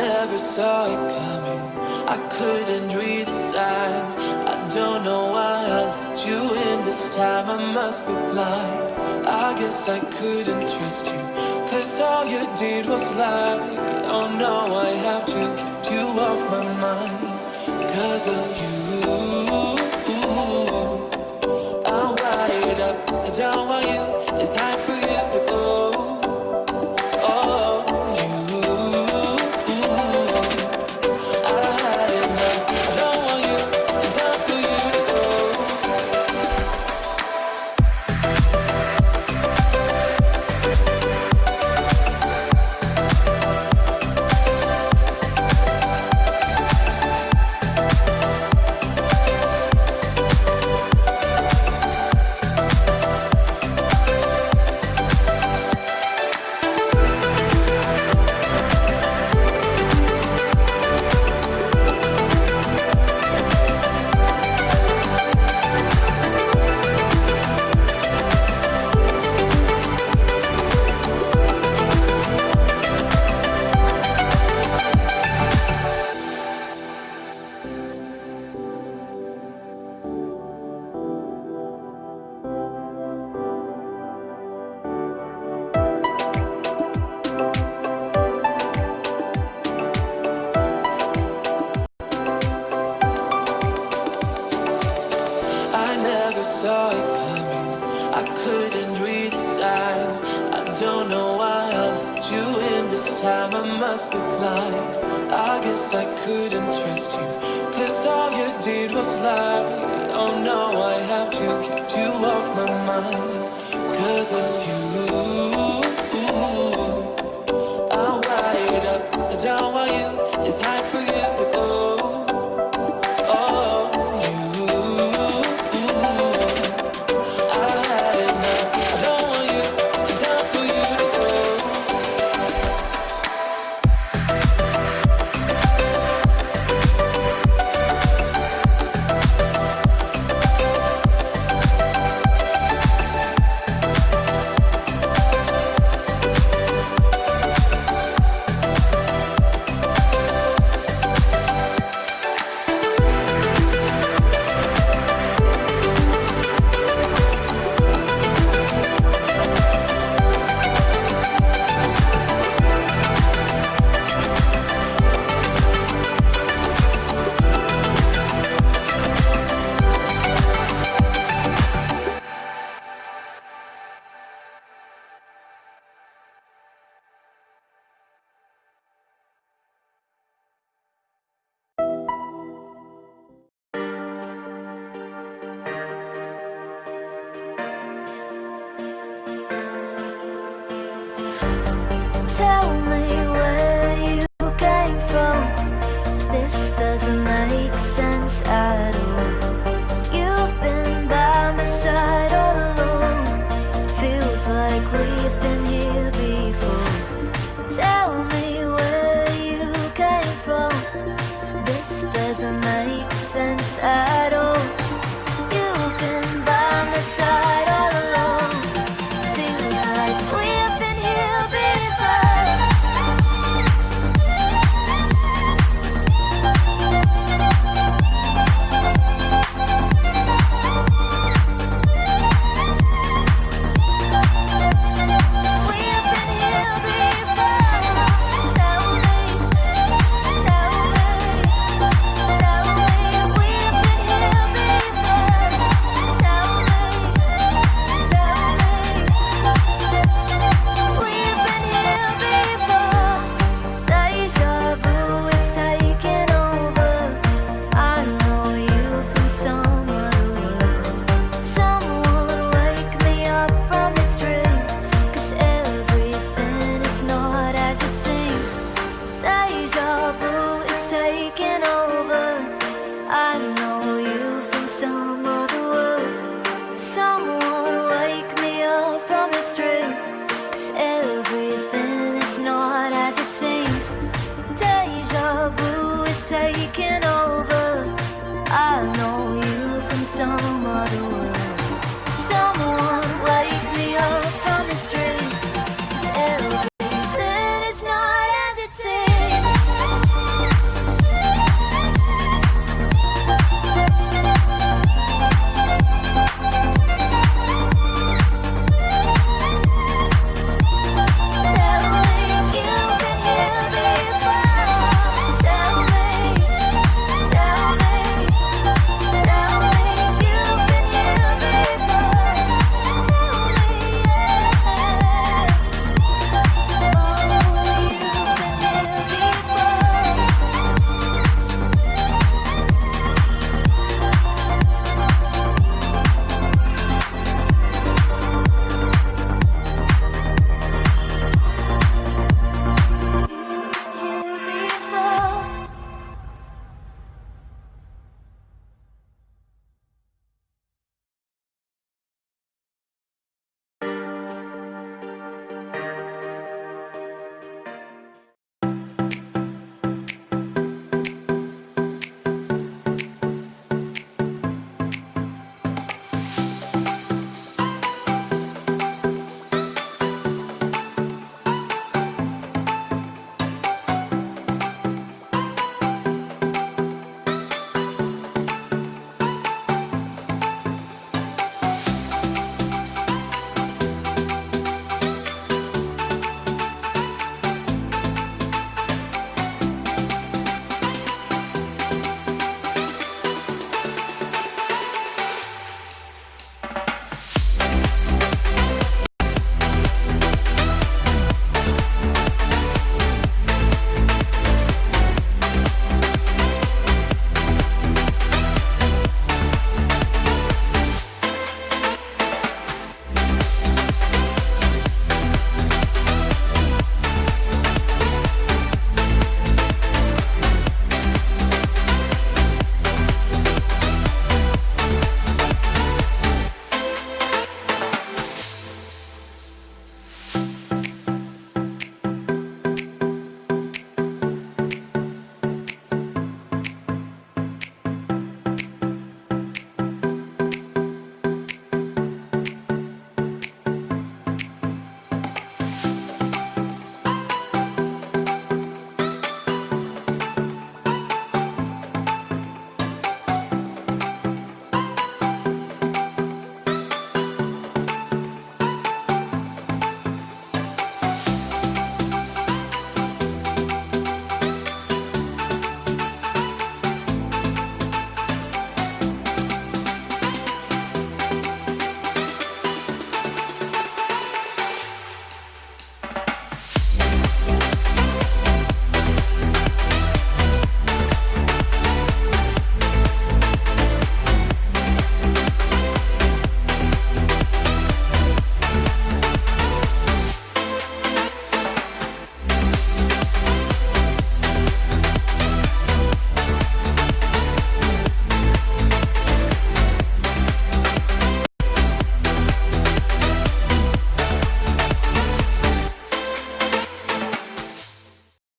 never saw it coming. I couldn't read the signs. I don't know why I let you in this time. I must be blind. I guess I couldn't trust you, 'cause all you did was lie. Oh no, I have to keep you off my mind. 'Cause of you, I'm wired up. I don't want you. It's time for you to go. Oh, you, I had enough. I don't want you. It's time for you to go. I never saw it coming. I couldn't read the signs. I don't know why I let you in this time. I must be blind. I guess I couldn't trust you, 'cause all you did was lie. Oh no, I have to keep you off my mind. 'Cause of you,